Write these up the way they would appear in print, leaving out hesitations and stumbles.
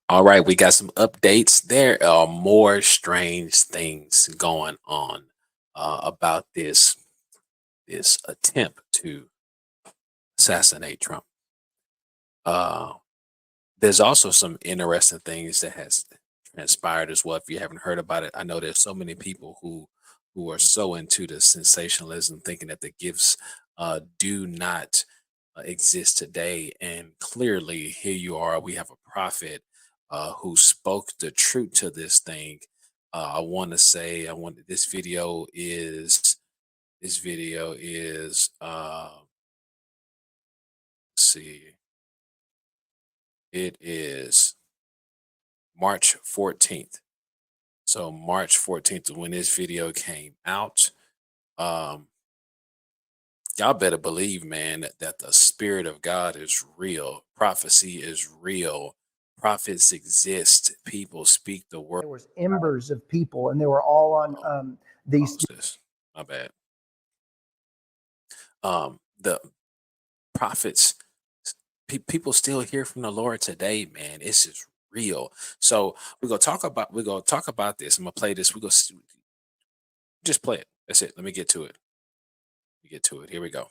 All right, we got some updates. There are more strange things going on about this attempt to assassinate Trump. Uh, there's also some interesting things that has transpired as well. If you haven't heard about it, I know there's so many people who are so into the sensationalism, thinking that the gifts do not exist today. And clearly, here you are. We have a prophet who spoke the truth to this thing. I want to say, I want this video is see, it is March 14th. So March 14th is when this video came out. Um, y'all better believe, man, that the spirit of God is real. Prophecy is real. Prophets exist. People speak the word. There was embers of people, and they were all on Oh, these. pause this. My bad. The prophets, people still hear from the Lord today, man. It's just real. So we're gonna talk about this. I'm gonna play this. Just play it. That's it. Let me get to it. Here we go.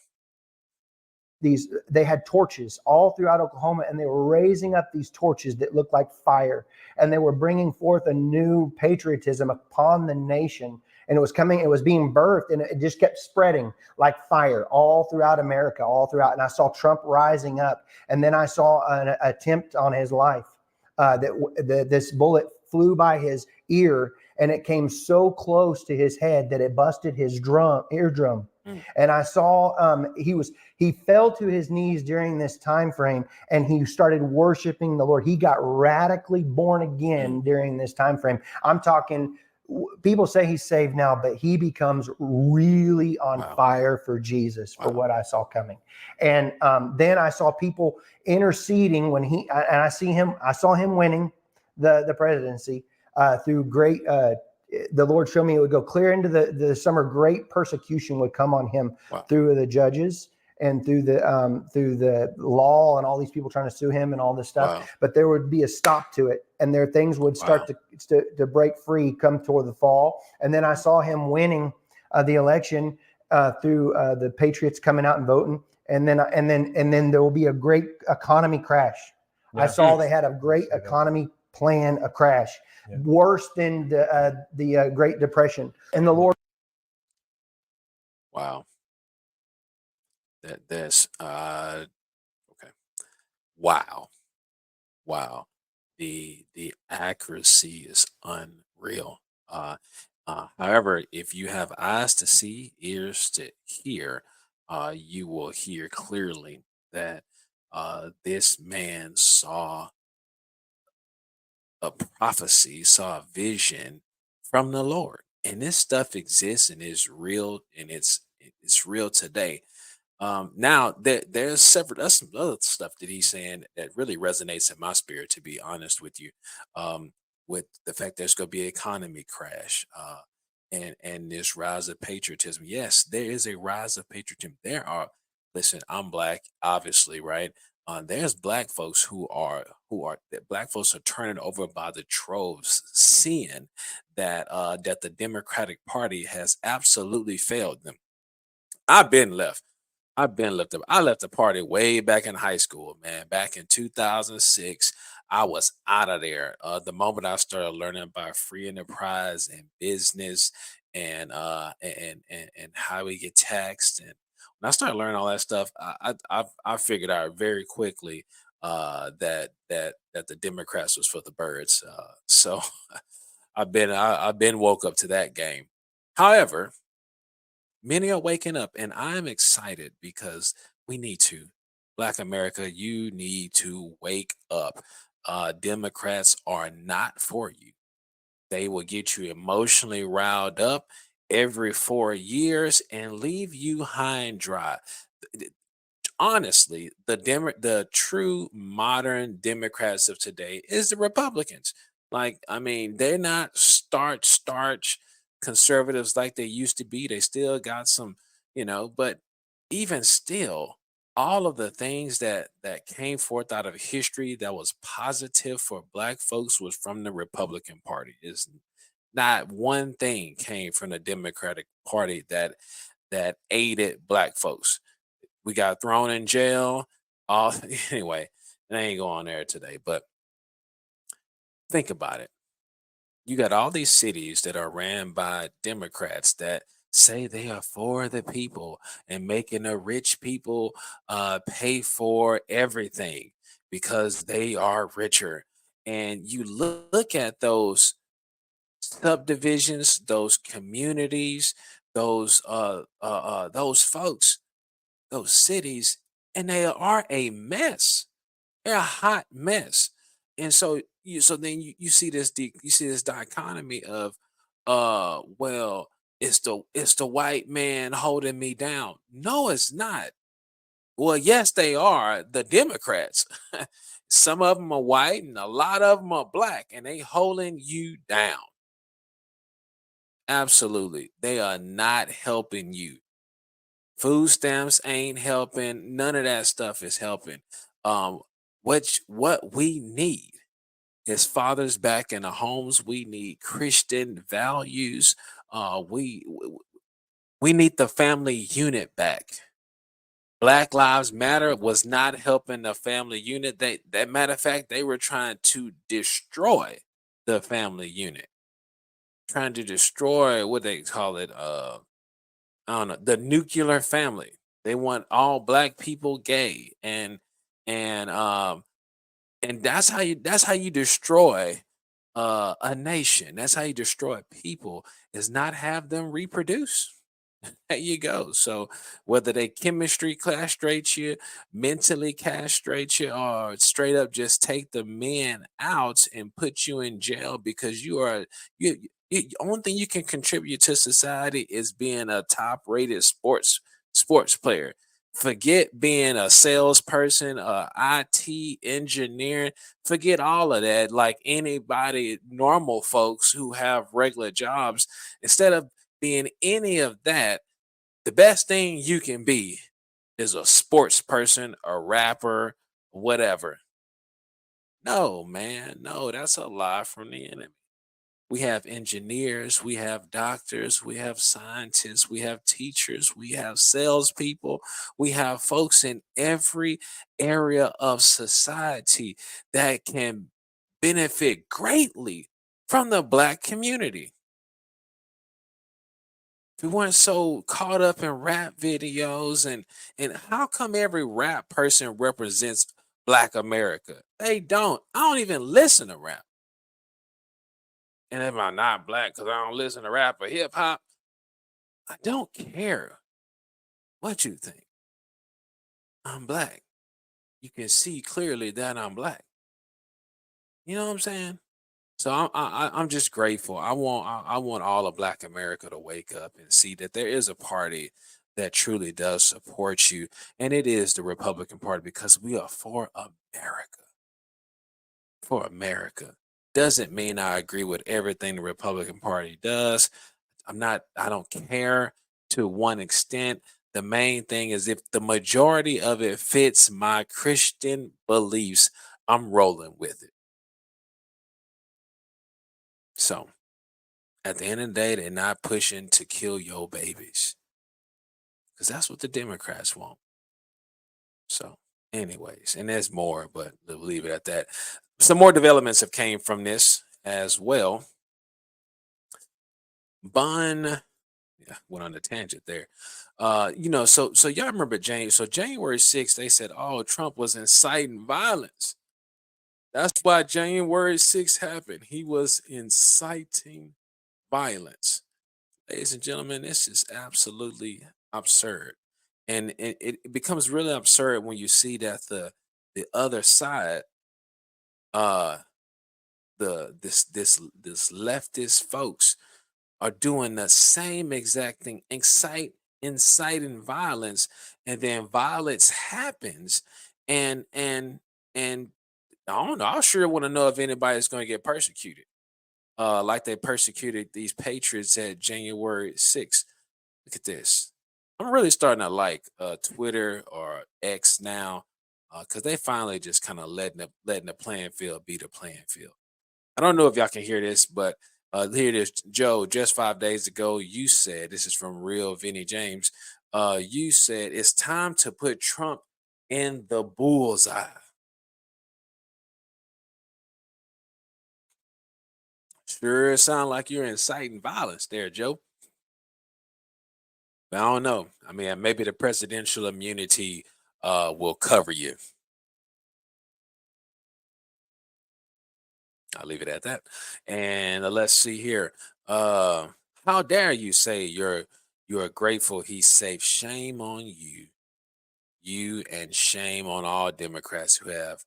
They had torches all throughout Oklahoma, and they were raising up these torches that looked like fire, and they were bringing forth a new patriotism upon the nation. And it was being birthed, and it just kept spreading like fire all throughout America, all throughout. And I saw Trump rising up, and then I saw an attempt on his life. This bullet flew by his ear, and it came so close to his head that it busted his eardrum. Mm. And I saw he fell to his knees during this time frame, and he started worshiping the Lord. He got radically born again Mm. during this time frame. I'm talking, people say he's saved now, but he becomes really on Wow. fire for Jesus, for Wow. what I saw coming. And then I saw people interceding when I saw him winning the presidency through great the Lord showed me it would go clear into the summer. Great persecution would come on him Wow. through the judges and through the law, and all these people trying to sue him and all this stuff. Wow. But there would be a stop to it, and there things would start Wow. to break free come toward the fall. And then I saw him winning the election through the Patriots coming out and voting. And then there will be a great economy crash. I saw they had a great economy plan, a crash worse than the Great Depression. And the Lord. Wow. That's okay. Wow. Wow. The accuracy is unreal. However, if you have eyes to see, ears to hear, you will hear clearly that this man saw a prophecy, saw a vision from the Lord. And this stuff exists and is real, and it's real today. Now there's several, that's some other stuff that he's saying that really resonates in my spirit, to be honest with you. Um, with the fact there's gonna be an economy crash, and this rise of patriotism. Yes, there is a rise of patriotism. Listen, I'm black, obviously, right? There's black folks that black folks are turning over by the troves, seeing that the Democratic Party has absolutely failed them. I've been left. I've been left. I left the party way back in high school, man. Back in 2006, I was out of there. The moment I started learning about free enterprise and business and how we get taxed, and when I started learning all that stuff, I figured out very quickly that the Democrats was for the birds. So I've been woke up to that game. However, many are waking up, and I'm excited because we need to. Black America, you need to wake up. Democrats are not for you. They will get you emotionally riled up every 4 years and leave you high and dry. Honestly, the true modern Democrats of today is the Republicans. Like, I mean, they're not starch conservatives like they used to be. They still got some, but even still, all of the things that came forth out of history that was positive for black folks was from the Republican Party. Is not one thing came from the Democratic Party that aided black folks. We got thrown in jail. All anyway, I ain't going there today, but think about it. You got all these cities that are ran by Democrats that say they are for the people and making the rich people pay for everything because they are richer. And you look at those subdivisions, those communities, those folks, those cities, and they are a mess. They're a hot mess. And so then you see you see this dichotomy of well, it's the white man holding me down. No, it's not. Well, yes, they are the Democrats. Some of them are white and a lot of them are black, and they holding you down. Absolutely. They are not helping you. Food stamps ain't helping. None of that stuff is helping. Um, what we need is fathers back in the homes. We need Christian values. We need the family unit back. Black Lives Matter was not helping the family unit. That matter of fact, they were trying to destroy the family unit, trying to destroy what they call it. I don't know, the nuclear family. They want all black people gay, and and that's how you destroy a nation. That's how you destroy people, is not have them reproduce. There you go. So whether they chemistry castrate you, mentally castrate you, or straight up just take the men out and put you in jail because only thing you can contribute to society is being a top rated sports player. Forget being a salesperson, a IT engineer, forget all of that. Like anybody, normal folks who have regular jobs, instead of being any of that, the best thing you can be is a sports person, a rapper, whatever. No, man, no, that's a lie from the enemy. We have engineers, we have doctors, we have scientists, we have teachers, we have salespeople, we have folks in every area of society that can benefit greatly from the black community. We weren't so caught up in rap videos, and how come every rap person represents black America? They don't. I don't even listen to rap. And am I not black because I don't listen to rap or hip hop? I don't care what you think. I'm black. You can see clearly that I'm black. You know what I'm saying? So I'm just grateful. I want all of Black America to wake up and see that there is a party that truly does support you, and it is the Republican Party because we are for America. For America doesn't mean I agree with everything the Republican Party does. I'm not. I don't care to one extent. The main thing is if the majority of it fits my Christian beliefs, I'm rolling with it. So at the end of the day, they're not pushing to kill your babies because that's what the Democrats want. So, anyways, and there's more, but we'll leave it at that. Some more developments have came from this as well. Bun, yeah, went on a tangent there. So y'all remember James? So January 6th, they said, "Oh, Trump was inciting violence." That's why January 6th happened. He was inciting violence. Ladies and gentlemen, this is absolutely absurd. And it becomes really absurd when you see that the other side, uh this leftist folks are doing the same exact thing, inciting violence, and then violence happens, and and I don't know, I sure want to know if anybody's gonna get persecuted. Like they persecuted these patriots at January 6th. Look at this. I'm really starting to like Twitter or X now, because they finally just kind of letting the playing field be the playing field. I don't know if y'all can hear this, but here it is, Joe. Just 5 days ago, you said, this is from Real Vinny James. You said it's time to put Trump in the bullseye. Sure, sound like you're inciting violence there, Joe. But I don't know. I mean, maybe the presidential immunity will cover you. I'll leave it at that. And let's see here. Uh, how dare you say you're grateful he's safe? Shame on you, and shame on all Democrats who have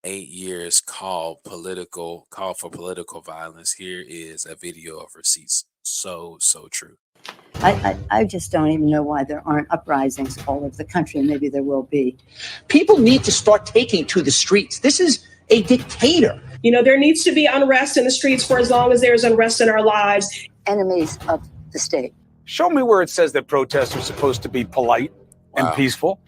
8 years call for political violence. Here is a video of receipts. So true. I just don't even know why there aren't uprisings all over the country, and maybe there will be. People need to start taking to the streets. This is a dictator. You know, there needs to be unrest in the streets for as long as there's unrest in our lives. Enemies of the state. Show me where it says that protests are supposed to be polite and peaceful.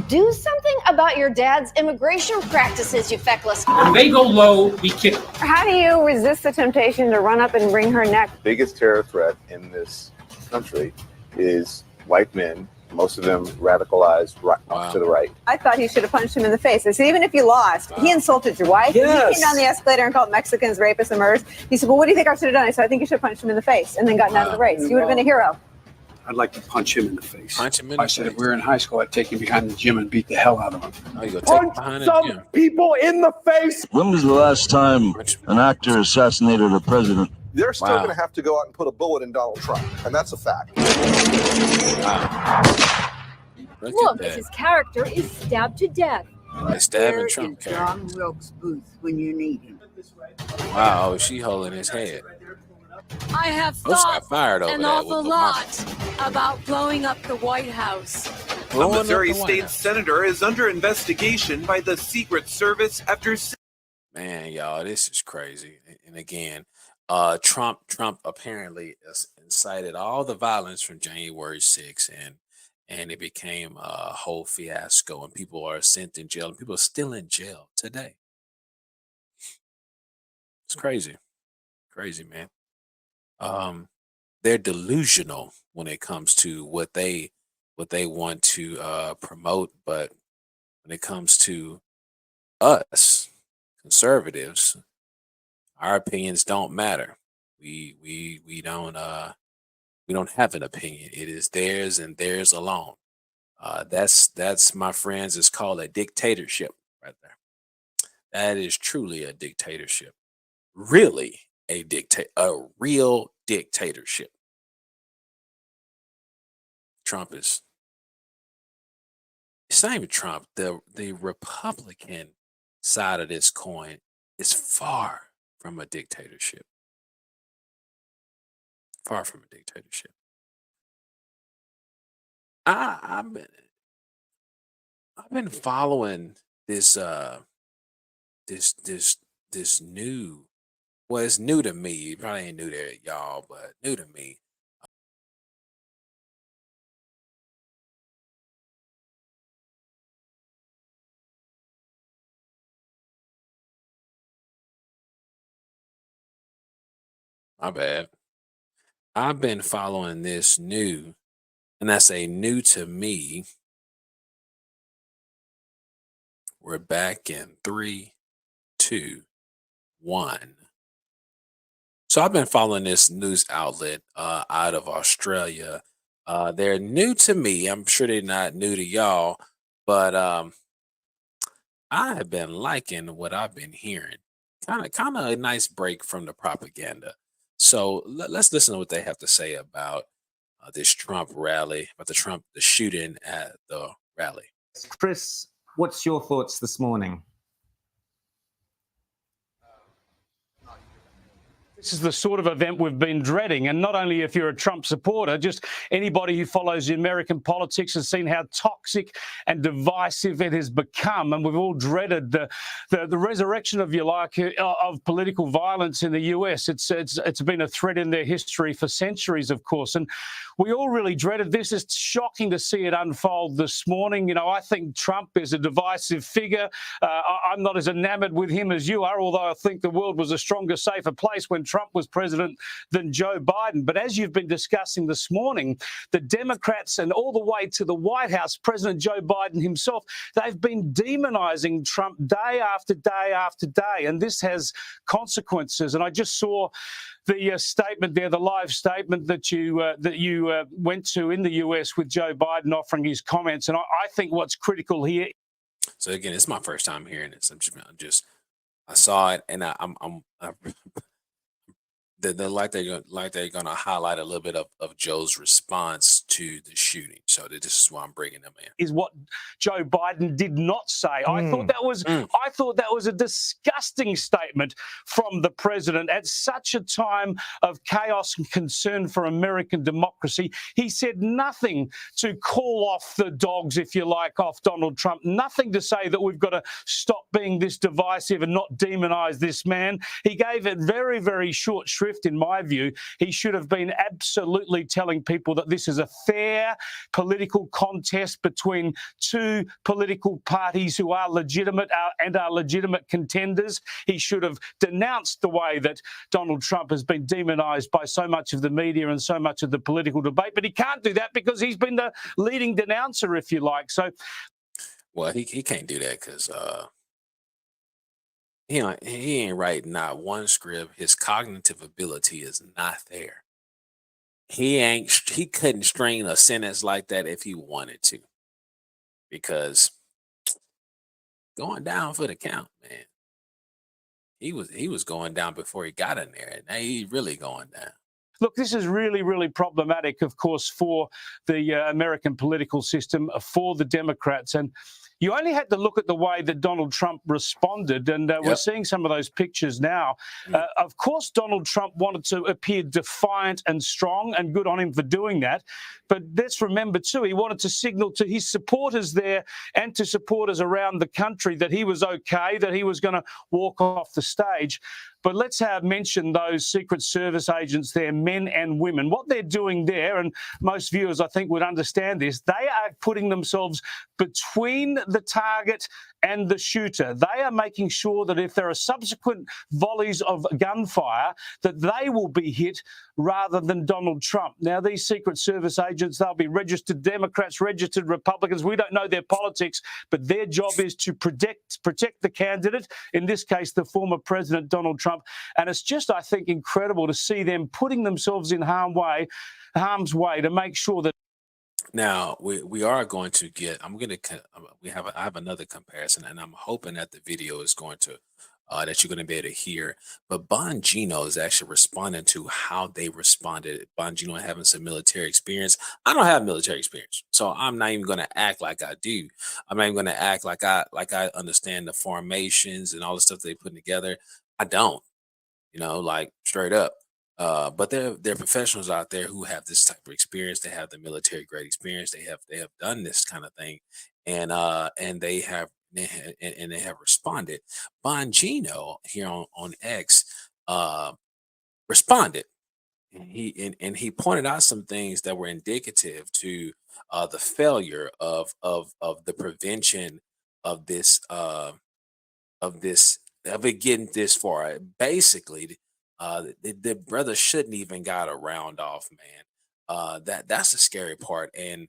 Do something about your dad's immigration practices, you feckless. When they go low, we kick. How do you resist the temptation to run up and wring her neck? The biggest terror threat in this country is white men, most of them radicalized to the right. I thought he should have punched him in the face. I said, even if you lost, he insulted your wife. Yes. He came down the escalator and called Mexicans rapists and murderers. He said, well, what do you think I should have done? I said, I think you should have punched him in the face and then gotten out of the race. He would have been a hero. I'd like to punch him in the face. Punch him in the I said face. if we were in high school, I'd take him behind the gym and beat the hell out of him. Oh, you go take Punch behind some the gym. people in the face. When was the last time an actor assassinated a president? They're still going to have to go out and put a bullet in Donald Trump, and that's a fact. Look, his character is stabbed to death. They stabbing Trump. John Wilkes Booth when you need him. Wow, she holding his head. I have Those thought got fired over an that awful with lot about blowing up the White House. A Missouri state senator is under investigation by the Secret Service after. Man, y'all, this is crazy. And again, Trump apparently incited all the violence from January 6th, and it became a whole fiasco, and people are sent in jail, and people are still in jail today. It's crazy, man. They're delusional when it comes to what they want to promote, but when it comes to us conservatives, our opinions don't matter. We don't have an opinion. It is theirs and theirs alone. That's my friends, is called a dictatorship right there. That is truly a dictatorship. Really a real dictatorship. Trump is, it's not even Trump. The Republican side of this coin is far from a dictatorship. Far from a dictatorship. I've been following this this new, well, it's new to me. It probably ain't new to y'all, but new to me. My bad. I've been following this new, and I say new to me. We're back in 3, 2, 1. So I've been following this news outlet out of Australia. They're new to me. I'm sure they're not new to y'all, but I have been liking what I've been hearing. Kind of a nice break from the propaganda. So let's listen to what they have to say about this Trump rally, about the shooting at the rally. Chris, what's your thoughts this morning? This is the sort of event we've been dreading. And not only if you're a Trump supporter, just anybody who follows the American politics has seen how toxic and divisive it has become. And we've all dreaded the resurrection, if you like, of political violence in the US. It's been a thread in their history for centuries, of course. And we all really dreaded this. It's shocking to see it unfold this morning. You know, I think Trump is a divisive figure. I'm not as enamored with him as you are, although I think the world was a stronger, safer place when Trump was president than Joe Biden. But as you've been discussing this morning, the Democrats and all the way to the White House, President Joe Biden himself, they've been demonizing Trump day after day after day. And this has consequences. And I just saw the statement there, the live statement that you went to in the US with Joe Biden offering his comments. And I think what's critical here. So again, it's my first time hearing this. I saw it, and they're like they're going to highlight a little bit of Joe's response to the shooting. So this is why I'm bringing them in. Is what Joe Biden did not say. I thought that was a disgusting statement from the president at such a time of chaos and concern for American democracy. He said nothing to call off the dogs, if you like, off Donald Trump. Nothing to say that we've got to stop being this divisive and not demonize this man. He gave it very, very short shrift. In my view, he should have been absolutely telling people that this is a fair political contest between two political parties who are legitimate and are legitimate contenders. He should have denounced the way that Donald Trump has been demonized by so much of the media and so much of the political debate. But he can't do that because he's been the leading denouncer, if you like. So, well, he can't do that because he ain't writing not one script. His cognitive ability is not there. He couldn't string a sentence like that if he wanted to, because going down for the count, man. He was going down before he got in there, and now he's really going down. Look, this is really, really problematic, of course, for the American political system, for the Democrats. And you only had to look at the way that Donald Trump responded, and we're seeing some of those pictures now. Of course, Donald Trump wanted to appear defiant and strong, and good on him for doing that. But let's remember, too, he wanted to signal to his supporters there and to supporters around the country that he was okay, that he was going to walk off the stage. But let's mention those Secret Service agents there, men and women. What they're doing there, and most viewers, I think, would understand this, they are putting themselves between the target and the shooter. They are making sure that if there are subsequent volleys of gunfire, that they will be hit rather than Donald Trump. Now, these Secret Service agents, they'll be registered Democrats, registered Republicans. We don't know their politics, but their job is to protect the candidate, in this case, the former President Donald Trump. And it's just, I think, incredible to see them putting themselves in harm's way to make sure that. Now we are going to get. I have another comparison, and I'm hoping that the video is going to that you're going to be able to hear. But Bongino is actually responding to how they responded. Bongino having some military experience. I don't have military experience, so I'm not even going to act like I do. I'm not even going to act like I understand the formations and all the stuff they put together. I don't. Like straight up. But there are professionals out there who have this type of experience. They have the military grade experience. They have done this kind of thing, and they have responded. Bongino here on X responded, and he pointed out some things that were indicative to the failure of the prevention of this of it getting this far. Basically, the brother shouldn't even got a round off, man. That's the scary part, and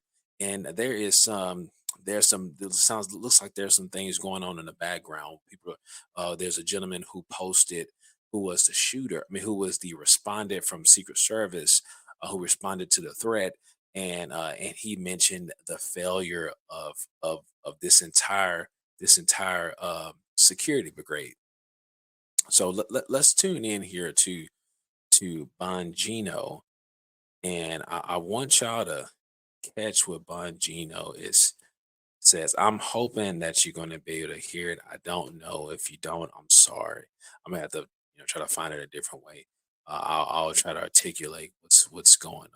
looks like there's some things going on in the background. People, there's a gentleman who posted who was the shooter. I mean, who was the respondent from Secret Service who responded to the threat, and he mentioned the failure of this entire security brigade. So let's tune in here to Bongino, and I want y'all to catch what Bongino says. I'm hoping that you're going to be able to hear it. I don't know. If you don't, I'm sorry. I'm gonna have to try to find it a different way. I'll try to articulate what's going on.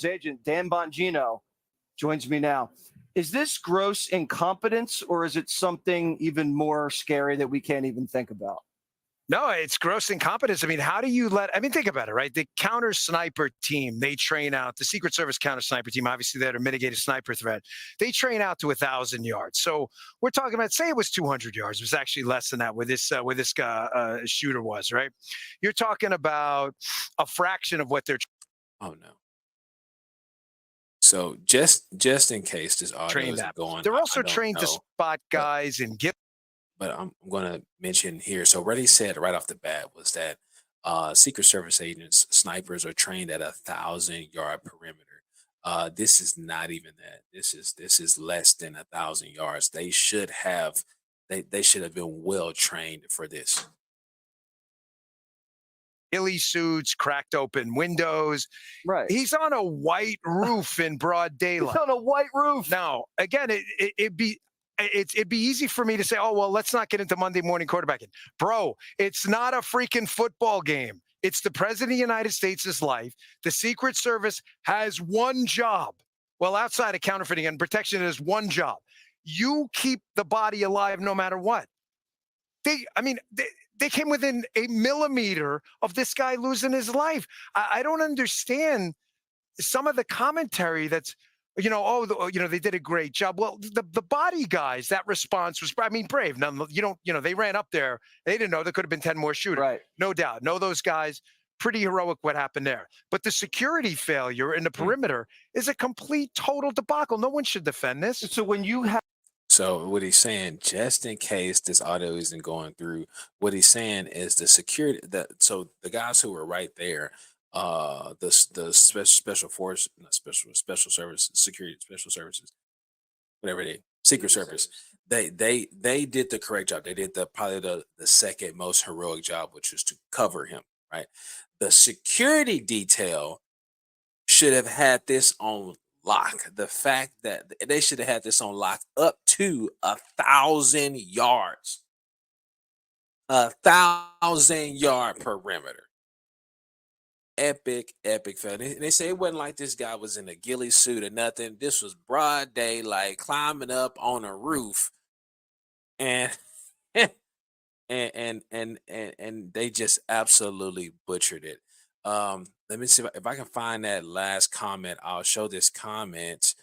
Agent Dan Bongino joins me now. Is this gross incompetence, or is it something even more scary that we can't even think about? No, it's gross incompetence. I mean, how do you think about it, right? The counter sniper team, they train out, the Secret Service counter sniper team, obviously they're to mitigate a sniper threat. They train out to 1,000 yards. So we're talking about, say it was 200 yards. It was actually less than that where this shooter was, right? You're talking about a fraction of what they're. Oh, no. So just in case this audio trained isn't at. going, They're I also don't trained to know, spot guys and get. but I'm going to mention here. So what he said right off the bat was that Secret Service agents, snipers, are trained at 1,000-yard perimeter. This is not even that. This is less than 1,000 yards. They should have been well trained for this. Ghillie suits, cracked open windows. Right. He's on a white roof in broad daylight. He's on a white roof. Now, again, it'd be easy for me to say, oh, well, let's not get into Monday morning quarterbacking. Bro, it's not a freaking football game. It's the president of the United States' life. The Secret Service has one job. Well, outside of counterfeiting and protection, is one job. You keep the body alive no matter what. They came within a millimeter of this guy losing his life. I don't understand some of the commentary that's, they did a great job. Well, the body guys, that response was, brave. They ran up there. They didn't know there could have been 10 more shooters. Right. No doubt. Know those guys. Pretty heroic what happened there. But the security failure in the perimeter is a complete, total debacle. No one should defend this. So when you have. So what he's saying, just in case this audio isn't going through, what he's saying is the security so the guys who were right there, the special force, not special service, security special services, whatever they Secret Service, they did the correct job. They did probably the second most heroic job, which was to cover him, right? The security detail should have had this on lock. The fact that they should have had this on lock up to 1,000 yards, 1,000-yard perimeter. Epic fail. They say it wasn't like this guy was in a ghillie suit or nothing. This was broad daylight, climbing up on a roof, and and they just absolutely butchered it. Let me see if I can find that last comment. I'll show this comment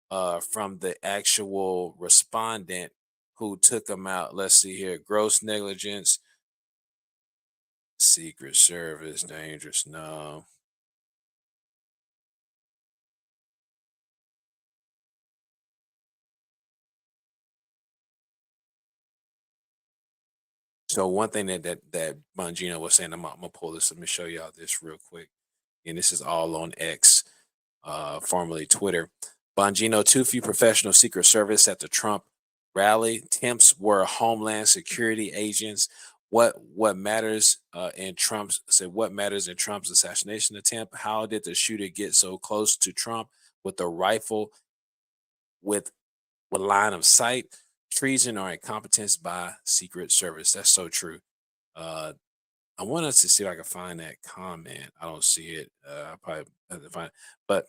from the actual respondent who took him out. Let's see here. Gross negligence. Secret Service, dangerous. No. So one thing that Bongino was saying, I'm gonna pull this. Let me show y'all this real quick. And this is all on X, formerly Twitter. Bongino, too few professional Secret Service at the Trump rally. Temps were Homeland Security agents. What matters in Trump's assassination attempt? How did the shooter get so close to Trump with a rifle with line of sight? Treason or incompetence by Secret Service. That's so true. I want us to see if I can find that comment. I don't see it. I probably have to find it. But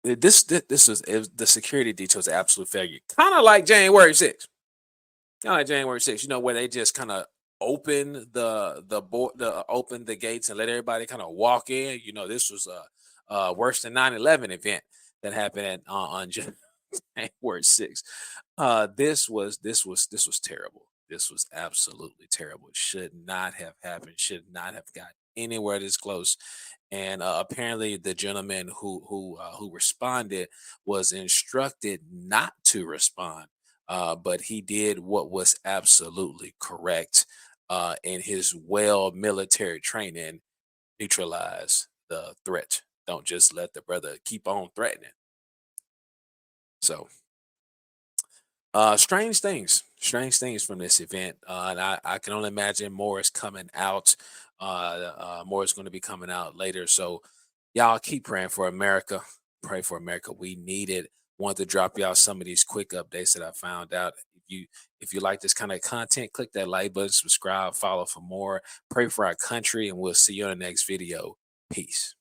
this was the security details, absolute failure. Kind of like January 6th. Kind of like January 6th. Where they just kind of open open the gates and let everybody kind of walk in. This was a worse than 9/11 event that happened on January 6th. This was terrible. This was absolutely terrible. It should not have happened. Should not have got anywhere this close. And apparently, the gentleman who responded was instructed not to respond, but he did what was absolutely correct in his military training. Neutralize the threat. Don't just let the brother keep on threatening. So, strange things from this event. And I can only imagine more is coming out. More is going to be coming out later. So, y'all keep praying for America. Pray for America. We need it. Want to drop y'all some of these quick updates that I found out. If if you like this kind of content, click that like button, subscribe, follow for more. Pray for our country, and we'll see you in the next video. Peace.